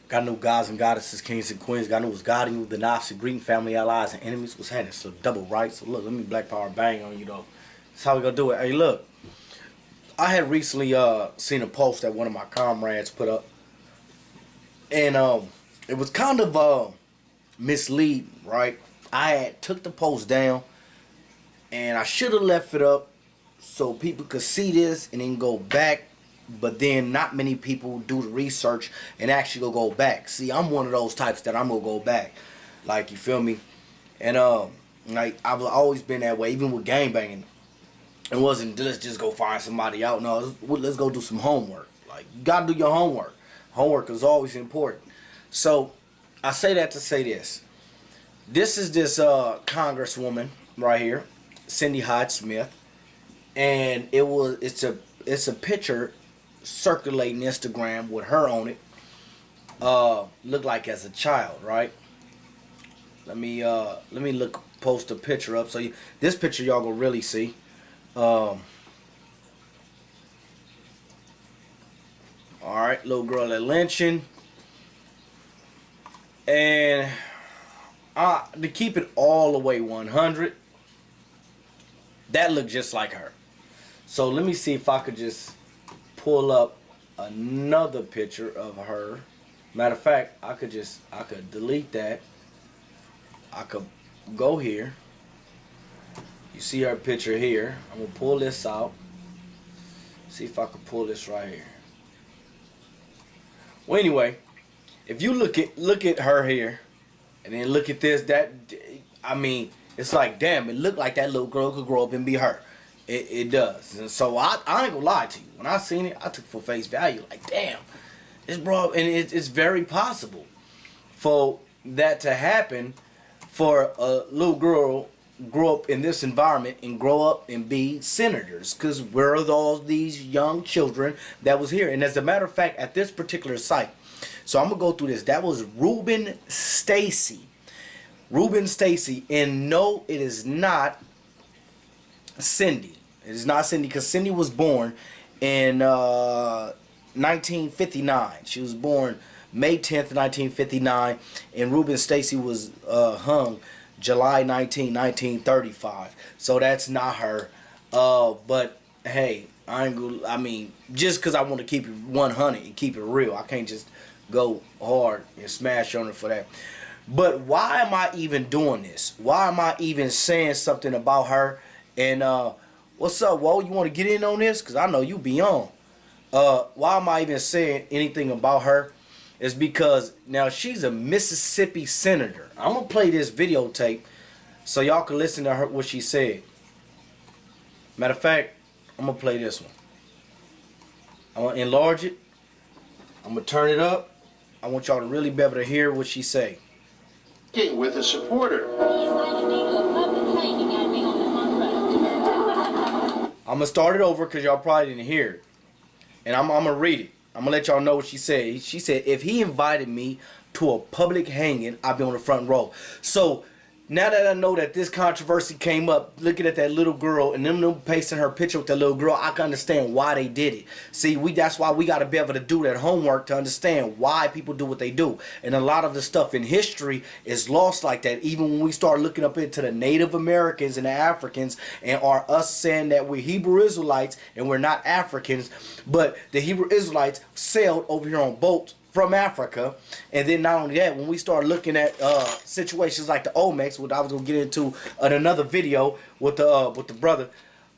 Got new gods and goddesses, kings and queens. Got new was guiding you, the knives and greeting family allies and enemies. What's happening? So double right. So look, let me black power bang on you though. That's how we gonna do it. Hey, look, I had recently seen a post that one of my comrades put up, and it was kind of misleading, right? I had took the post down, and I should have left it up so people could see this and then go back. But then not many people do the research and actually go back. See, I'm one of those types that I'm gonna go back, like, you feel me? And like, I've always been that way, even with gangbanging. It wasn't let's just go find somebody out. No, let's go do some homework. Like, you gotta do your homework. Homework is always important. So I say that to say this. This is this congresswoman right here, Cindy Hyde Smith, and it's a picture circulating Instagram with her on it. Look like as a child, right? Let me post a picture up so this picture y'all gonna really see. All right, little girl at lynching, and to keep it all the way 100, that looked just like her. So let me see if I could just pull up another picture of her. Matter of fact, I could delete that. I could go here. You see her picture here. I'm gonna pull this out. See if I can pull this right here. Well, anyway, if you look at her here, and then look at this, I mean, it's like, damn, it looked like that little girl could grow up and be her. It does. And so I ain't gonna lie to you. When I seen it, I took it for face value. Like, damn, this bro, and it's very possible for that to happen, for a little girl grow up in this environment and grow up and be senators, because where are all these young children that was here? And as a matter of fact, at this particular site, so I'm gonna go through this. That was Ruben Stacy. Ruben Stacy, and no, it is not Cindy. It is not Cindy, because Cindy was born in 1959. She was born May 10th, 1959, and Ruben Stacy was hung July 1935. So that's not her. But hey, I mean, just because I want to keep it 100 and keep it real, I can't just go hard and smash on it for that. But why am I even doing this? Why am I even saying something about her? And what's up, Whoa? You want to get in on this? Because I know you be on. Why am I even saying anything about her? Is because now she's a Mississippi senator. I'm going to play this videotape so y'all can listen to her, what she said. Matter of fact, I'm going to play this one. I'm going to enlarge it. I'm going to turn it up. I want y'all to really be able to hear what she say. With a supporter. I'm going to start it over because y'all probably didn't hear it. And I'm going to read it. I'm going to let y'all know what she said. She said, if he invited me to a public hanging, I'd be on the front row. So now that I know that this controversy came up, looking at that little girl and them pasting her picture with that little girl, I can understand why they did it. See, that's why we got to be able to do that homework to understand why people do what they do. And a lot of the stuff in history is lost like that. Even when we start looking up into the Native Americans and the Africans, and are us saying that we're Hebrew Israelites and we're not Africans, but the Hebrew Israelites sailed over here on boats from Africa. And then not only that, when we start looking at situations like the Olmecs, what I was gonna get into in another video with the brother,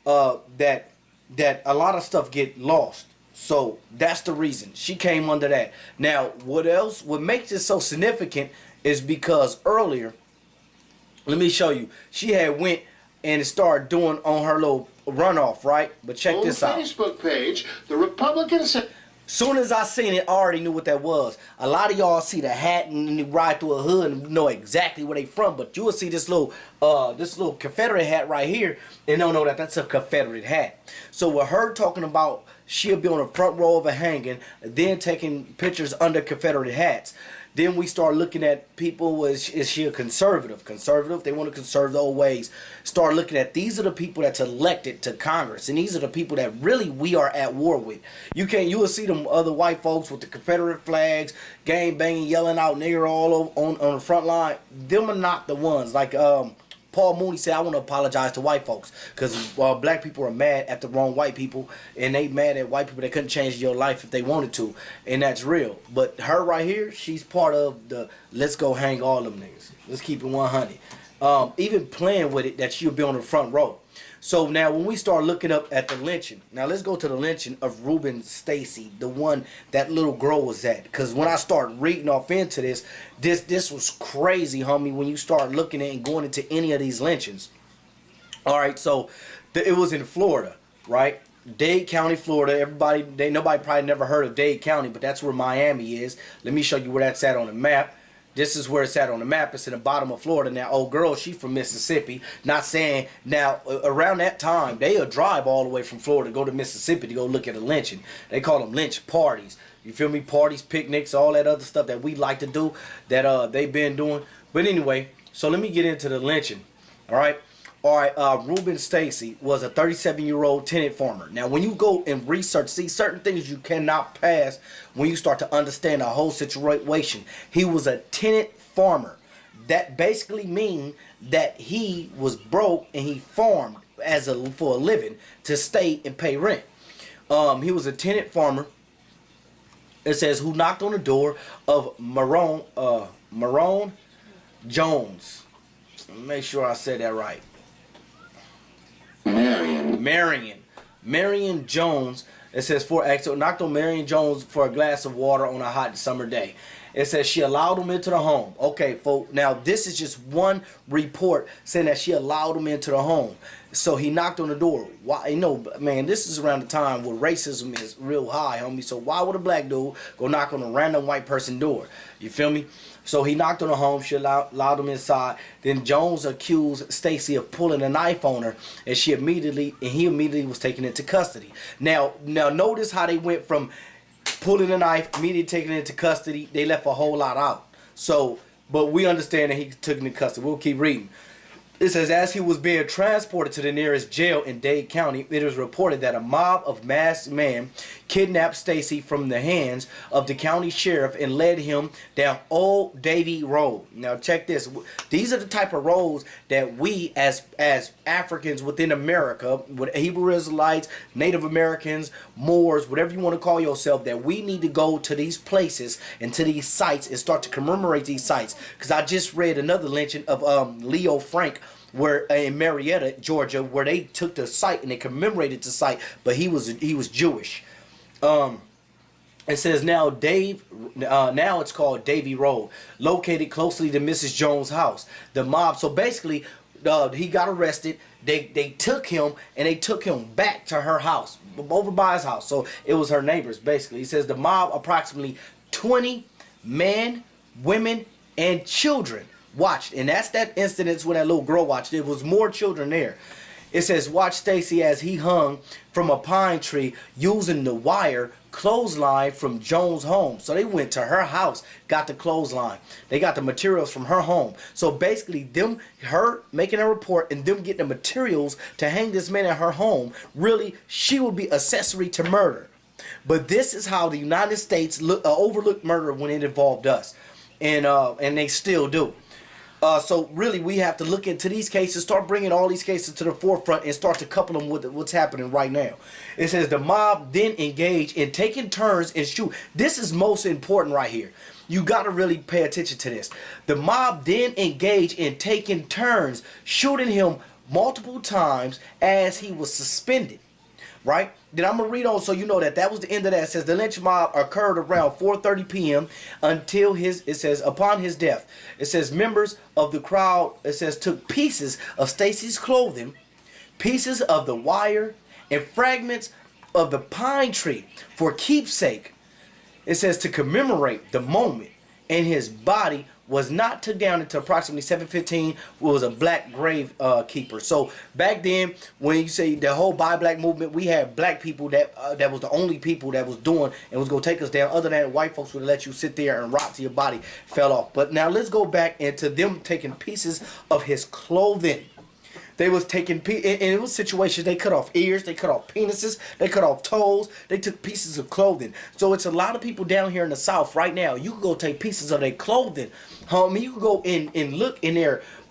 that a lot of stuff get lost. So that's the reason she came under that. Now, what makes it so significant is because earlier, let me show you, she had went and started doing on her little runoff, right? But check this out. On Facebook page, the Republicans said, soon as I seen it, I already knew what that was. A lot of y'all see the hat and you ride through a hood and know exactly where they from, but you will see this little Confederate hat right here and don't know that that's a Confederate hat. So with her talking about she'll be on the front row of a hanging, then taking pictures under Confederate hats. Then we start looking at people, is she a conservative? Conservative, they want to conserve the old ways. Start looking at, these are the people that's elected to Congress, and these are the people that really we are at war with. You will see them other white folks with the Confederate flags, gang banging, yelling out nigger all over on the front line. Them are not the ones. Like Paul Mooney said, I want to apologize to white folks because black people are mad at the wrong white people, and they mad at white people that couldn't change your life if they wanted to, and that's real. But her right here, she's part of the let's go hang all them niggas. Let's keep it 100. Even playing with it, that she'll be on the front row. So now when we start looking up at the lynching, now let's go to the lynching of Reuben Stacy, the one that little girl was at. Because when I start reading off into this was crazy, homie, when you start looking at and going into any of these lynchings. All right, so it was in Florida, right? Dade County, Florida. Nobody probably never heard of Dade County, but that's where Miami is. Let me show you where that's at on the map. This is where it's at on the map. It's in the bottom of Florida. Now, old girl, she from Mississippi. Not saying, now, around that time, they'll drive all the way from Florida to go to Mississippi to go look at a lynching. They call them lynch parties. You feel me? Parties, picnics, all that other stuff that we like to do that they've been doing. But anyway, so let me get into the lynching. All right? Reuben Stacy was a 37-year-old tenant farmer. Now, when you go and research, see certain things you cannot pass when you start to understand the whole situation. He was a tenant farmer. That basically means that he was broke and he farmed for a living to stay and pay rent. He was a tenant farmer. It says who knocked on the door of Marone Jones. Make sure I said that right. Marion Jones. It says knocked on Marion Jones for a glass of water on a hot summer day. It says she allowed him into the home. Okay, folks. Now this is just one report saying that she allowed him into the home. So he knocked on the door. Why? You know, man, this is around the time where racism is real high, homie. So why would a black dude go knock on a random white person door? You feel me? So he knocked on the home. She allowed him inside. Then Jones accused Stacy of pulling a knife on her, and he immediately was taken into custody. Now notice how they went from pulling a knife, immediately taking it into custody. They left a whole lot out. So, but we understand that he took it into custody. We'll keep reading. It says, as he was being transported to the nearest jail in Dade County, it is reported that a mob of masked men kidnapped Stacy from the hands of the county sheriff and led him down Old Davie Road. Now check this. These are the type of roads that we as Africans within America, with Hebrew Israelites, Native Americans, Moors, whatever you want to call yourself, that we need to go to these places and to these sites and start to commemorate these sites. Because I just read another lynching of Leo Frank, where in Marietta, Georgia, where they took the site and they commemorated the site, but he was Jewish. It says now it's called Davie Road, located closely to Mrs. Jones' house. The mob, so basically, he got arrested. They took him and they took him back to her house, over by his house. So it was her neighbors basically. He says the mob, approximately 20 men, women, and children watched, and that's that incident when that little girl watched. There was more children there. It says, watch Stacy as he hung from a pine tree using the wire clothesline from Jones' home. So they went to her house, got the clothesline. They got the materials from her home. So basically, her making a report and them getting the materials to hang this man at her home, really, she would be accessory to murder. But this is how the United States overlooked murder when it involved us. And they still do. So really, we have to look into these cases, start bringing all these cases to the forefront, and start to couple them with what's happening right now. It says the mob then engaged in taking turns and shoot. This is most important right here. You got to really pay attention to this. The mob then engaged in taking turns, shooting him multiple times as he was suspended. Right? Then I'm going to read on so you know that was the end of that. It says the lynch mob occurred around 4:30 p.m. until upon his death. It says members of the crowd, took pieces of Stacy's clothing, pieces of the wire, and fragments of the pine tree for keepsake. It says to commemorate the moment, and his body was not took down until approximately 7:15. Was a black grave keeper. So back then, when you say the whole Buy Black movement, we had black people that was the only people that was doing and was gonna take us down. Other than that, white folks would let you sit there and rock till your body fell off. But now let's go back into them taking pieces of his clothing. They was taking, and it was situations, they cut off ears, they cut off penises, they cut off toes, they took pieces of clothing. So it's a lot of people down here in the South right now, you can go take pieces of their clothing. Homie, you can go in and look in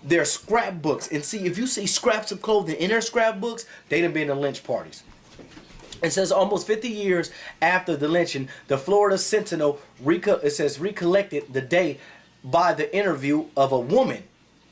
their scrapbooks and see, if you see scraps of clothing in their scrapbooks, they done been to lynch parties. It says almost 50 years after the lynching, the Florida Sentinel, recollected the day by the interview of a woman.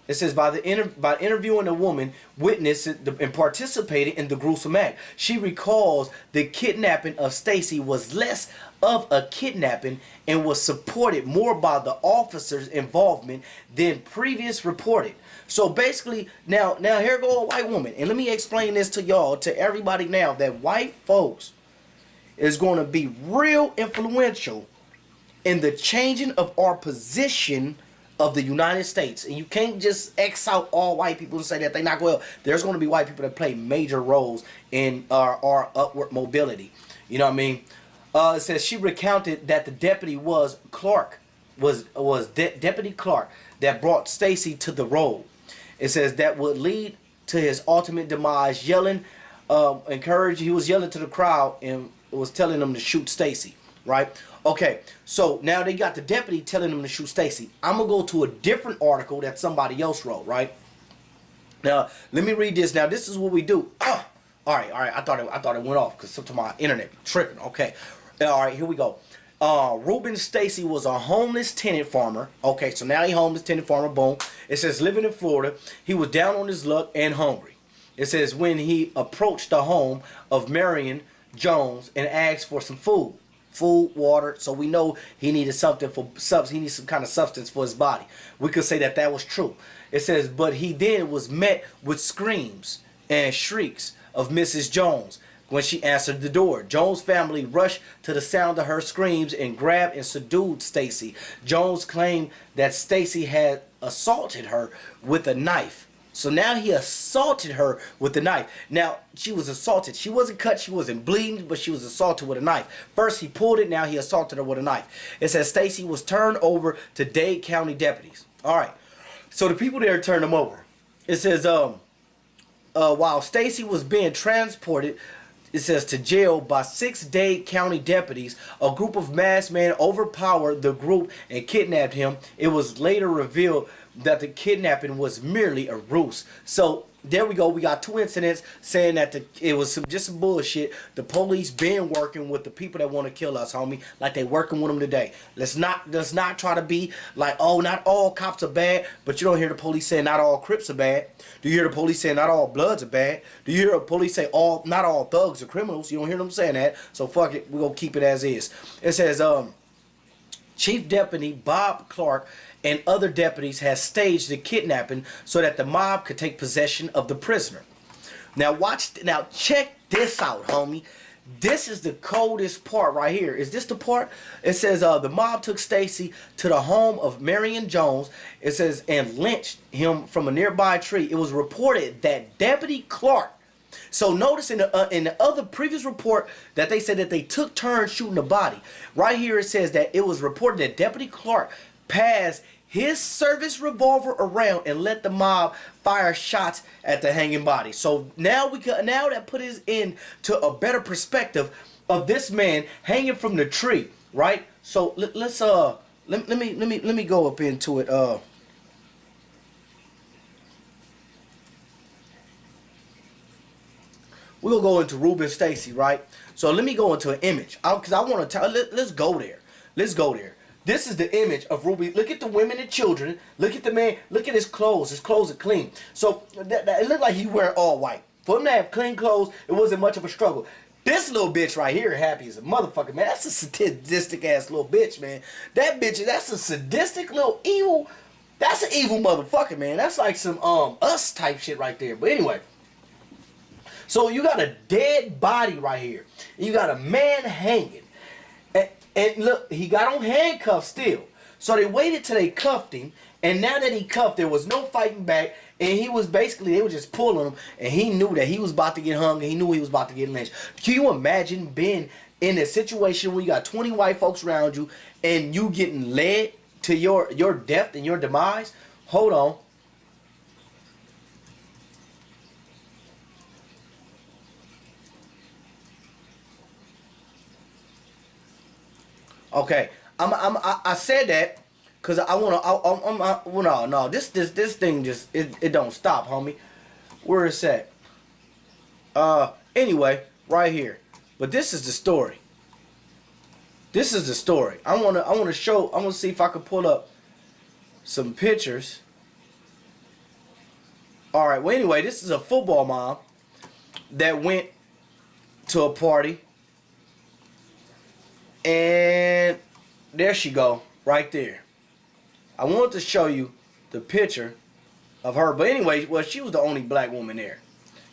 It says by interviewing a woman witnessed and participated in the gruesome act. She recalls the kidnapping of Stacy was less of a kidnapping and was supported more by the officers' involvement than previous reported. So basically, now here go a white woman, and let me explain this to y'all, to everybody now, that white folks is going to be real influential in the changing of our position of the United States. And you can't just X out all white people and say that they're not well. There's going to be white people that play major roles in our upward mobility. You know what I mean? It says she recounted that the deputy was Clark, Deputy Clark that brought Stacy to the road. It says that would lead to his ultimate demise, yelling, he was yelling to the crowd and was telling them to shoot Stacy, right? Okay, so now they got the deputy telling them to shoot Stacy. I'm going to go to a different article that somebody else wrote, right? Now, let me read this. Now, this is what we do. All right. I thought it went off because sometimes my internet be tripping. Okay. All right, here we go. Reuben Stacy was a homeless tenant farmer. Okay, so now he homeless tenant farmer, boom. It says living in Florida. He was down on his luck and hungry. It says when he approached the home of Marion Jones and asked for some food, water, so we know he needed something he needs some kind of substance for his body. We could say that was true. It says, but he then was met with screams and shrieks of Mrs. Jones when she answered the door. Jones' family rushed to the sound of her screams and grabbed and subdued Stacy. Jones claimed that Stacy had assaulted her with a knife. So now he assaulted her with a knife. Now, she was assaulted. She wasn't cut, she wasn't bleeding, but she was assaulted with a knife. First he pulled it, now he assaulted her with a knife. It says Stacy was turned over to Dade County deputies. All right. So the people there turned him over. It says while Stacy was being transported, it says to jail by 6 Dade County deputies, a group of masked men overpowered the group and kidnapped him. It was later revealed that the kidnapping was merely a ruse. So there we go. We got 2 incidents saying that it was just some bullshit. The police been working with the people that want to kill us, homie, like they working with them today. Let's not try to be like, oh, not all cops are bad, but you don't hear the police saying not all Crips are bad. Do you hear the police saying not all Bloods are bad? Do you hear the police say not all thugs are criminals? You don't hear them saying that. So fuck it, we're gonna keep it as is. It says Chief Deputy Bob Clark and other deputies has staged the kidnapping so that the mob could take possession of the prisoner. Now check this out, homie. This is the coldest part right here. Is this the part? It says the mob took Stacy to the home of Marion Jones. It says and lynched him from a nearby tree. It was reported that Deputy Clark. So notice in the other previous report that they said that they took turns shooting the body. Right here it says that it was reported that Deputy Clark passed his service revolver around and let the mob fire shots at the hanging body. So now that put us into a better perspective of this man hanging from the tree, right? So let me go up into it. We'll go into Reuben Stacy, right? So let me go into an image because I want to tell. Let's go there. Let's go there. This is the image of Ruby. Look at the women and children. Look at the man. Look at his clothes. His clothes are clean. So it looked like he wear all white. For him to have clean clothes, it wasn't much of a struggle. This little bitch right here, happy as a motherfucker, man. That's a sadistic ass little bitch, man. That bitch, that's a sadistic little evil. That's an evil motherfucker, man. That's like some Us type shit right there. But anyway. So you got a dead body right here. You got a man hanging. And look, he got on handcuffs still. So they waited till they cuffed him, and now that he cuffed, there was no fighting back, and he was basically, they were just pulling him, and he knew that he was about to get hung, and he knew he was about to get lynched. Can you imagine being in a situation where you got 20 white folks around you, and you getting led to your death and your demise? Hold on. Okay, I said that because I wanna. No, this thing just it don't stop, homie. Where is that? Anyway, right here. But this is the story. This is the story. I wanna show. I wanna see if I can pull up some pictures. All right. Well, anyway, this is a football mom that went to a party. And there she go, right there. I wanted to show you the picture of her. But anyway, well, she was the only black woman there.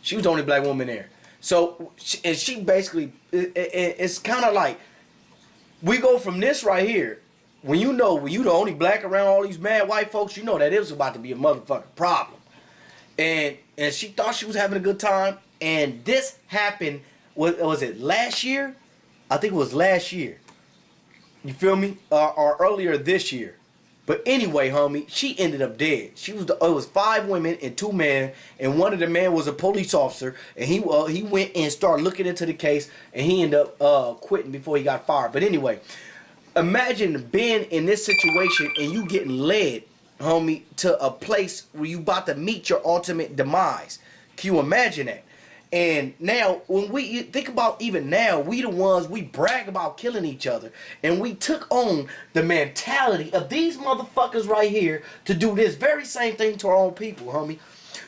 She was the only black woman there. So, and she basically, it's kind of like, we go from this right here. When you the only black around all these mad white folks, you know that it was about to be a motherfucking problem. And she thought she was having a good time. And this happened, was it last year? I think it was last year. You feel me? Or earlier this year. But anyway, homie, she ended up dead. It was 5 women and 2 men, and one of the men was a police officer, and he went and started looking into the case, and he ended up quitting before he got fired. But anyway, imagine being in this situation and you getting led, homie, to a place where you about to meet your ultimate demise. Can you imagine that? And now, when we think about even now, we the ones, we brag about killing each other. And we took on the mentality of these motherfuckers right here to do this very same thing to our own people, homie.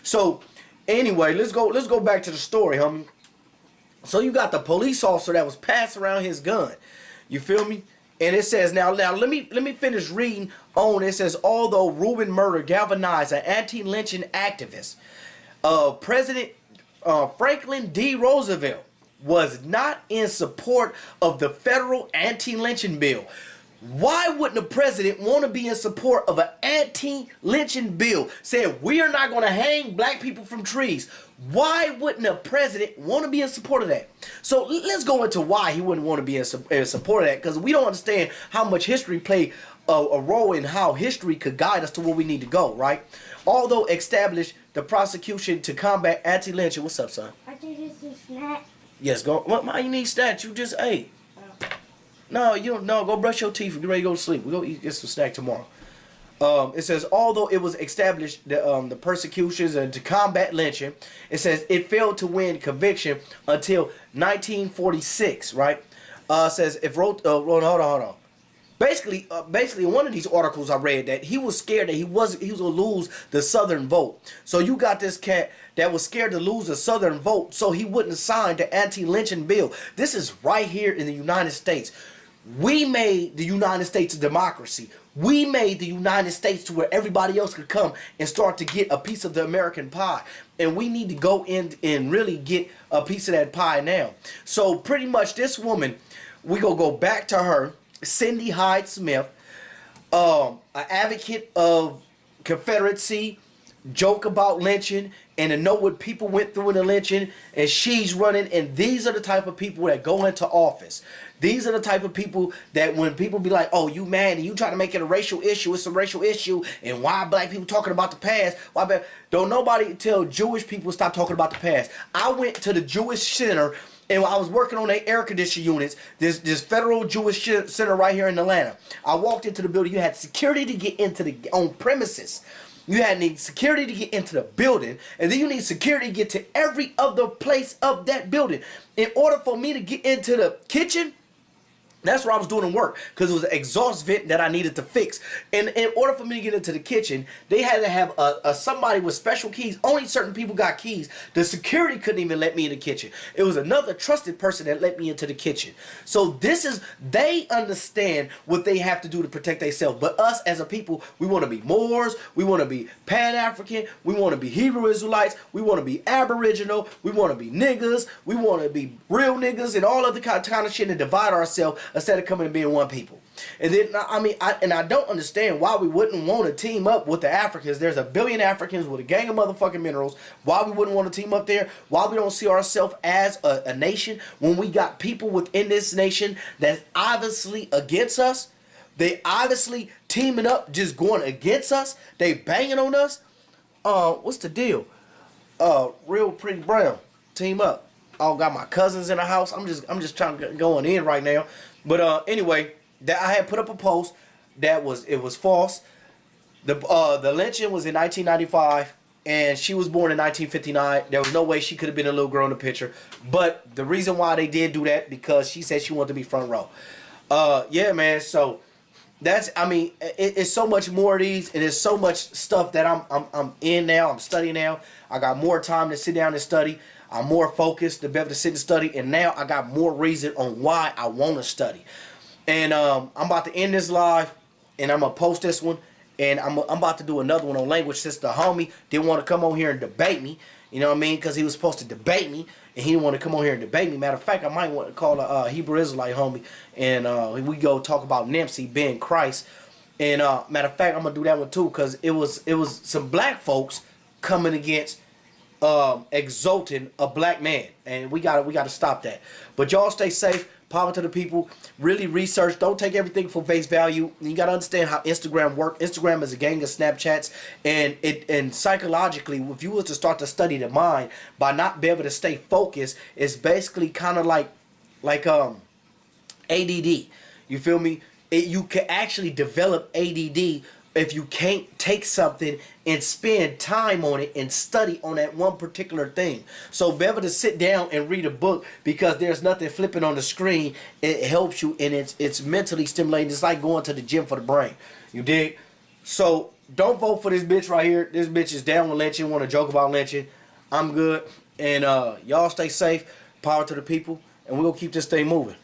So, anyway, let's go back to the story, homie. So you got the police officer that was passing around his gun. You feel me? And it says, now let me finish reading on. It says, although Reuben murder galvanized an anti-lynching activist, President Franklin D. Roosevelt was not in support of the federal anti-lynching bill. Why wouldn't the president want to be in support of an anti-lynching bill saying we are not going to hang black people from trees? Why wouldn't the president want to be in support of that? So let's go into why he wouldn't want to be in support of that, because we don't understand how much history played a role in how history could guide us to where we need to go, right? Although established the prosecution to combat anti-lynching. What's up, son? I think it's a snack. Yes, go. What? Why you need snacks? You just ate. No, you don't. No, go brush your teeth. Get ready to go to sleep. We go get some snack tomorrow. It says, although it was established the persecutions and to combat lynching, it says it failed to win conviction until 1946. Right? It says hold on. Basically, in one of these articles I read that he was scared that he was gonna lose the Southern vote. So you got this cat that was scared to lose the Southern vote, so he wouldn't sign the anti-lynching bill. This is right here in the United States. We made the United States a democracy. We made the United States to where everybody else could come and start to get a piece of the American pie. And we need to go in and really get a piece of that pie now. So pretty much this woman, we gonna go back to her. Cindy Hyde Smith, an advocate of Confederacy, joke about lynching, and to know what people went through in the lynching, and she's running, and these are the type of people that go into office. These are the type of people that when people be like, oh, you mad and you try to make it a racial issue, it's a racial issue, and why black people talking about the past? Don't nobody tell Jewish people stop talking about the past. I went to the Jewish Center, and I was working on their air conditioning units, this federal Jewish center right here in Atlanta. I walked into the building. You had security to get into the on premises. You had need security to get into the building, and then you need security to get to every other place of that building. In order for me to get into the kitchen, that's where I was doing work, because it was an exhaust vent that I needed to fix. And in order for me to get into the kitchen, they had to have somebody with special keys. Only certain people got keys. The security couldn't even let me in the kitchen. It was another trusted person that let me into the kitchen. So they understand what they have to do to protect themselves. But us as a people, we want to be Moors, we want to be Pan-African, we want to be Hebrew Israelites, we want to be Aboriginal, we want to be niggas, we want to be real niggas, and all other kind of shit, and divide ourselves instead of coming and being one people. And then I don't understand why we wouldn't want to team up with the Africans. There's a billion Africans with a gang of motherfucking minerals. Why we wouldn't want to team up there? Why we don't see ourselves as a nation when we got people within this nation that's obviously against us? They obviously teaming up, just going against us. They banging on us. What's the deal? Real Pretty Brown, team up. I got my cousins in the house. I'm just trying to going in right now. But anyway, that I had put up a post that was false. The lynching was in 1995, and she was born in 1959. There was no way she could have been a little girl in the picture. But the reason why they did do that, because she said she wanted to be front row. Yeah, man. So that's, it's so much more of these, and there's so much stuff that I'm in now. I'm studying now. I got more time to sit down and study. I'm more focused to be able to sit and study, and now I got more reason on why I want to study. And I'm about to end this live, and I'm gonna post this one, and I'm about to do another one on language, since the homie didn't want to come on here and debate me. You know what I mean? Because he was supposed to debate me, and he didn't want to come on here and debate me. Matter of fact, I might want to call a Hebrew Israelite homie, and we go talk about Nimsi being Christ. And matter of fact, I'm gonna do that one too, because it was some black folks coming against exalting a black man, and we gotta stop that. But y'all stay safe. Power to the people. Really research. Don't take everything for face value. You gotta understand how Instagram works. Instagram is a gang of Snapchats, and psychologically, if you was to start to study the mind by not being able to stay focused, it's basically kind of like ADD. You feel me? You can actually develop ADD if you can't take something and spend time on it and study on that one particular thing. So be able to sit down and read a book, because there's nothing flipping on the screen. It helps you, and it's mentally stimulating. It's like going to the gym for the brain. You dig? So don't vote for this bitch right here. This bitch is down with lynching, want to joke about lynching. I'm good. And y'all stay safe. Power to the people. And we're going to keep this thing moving.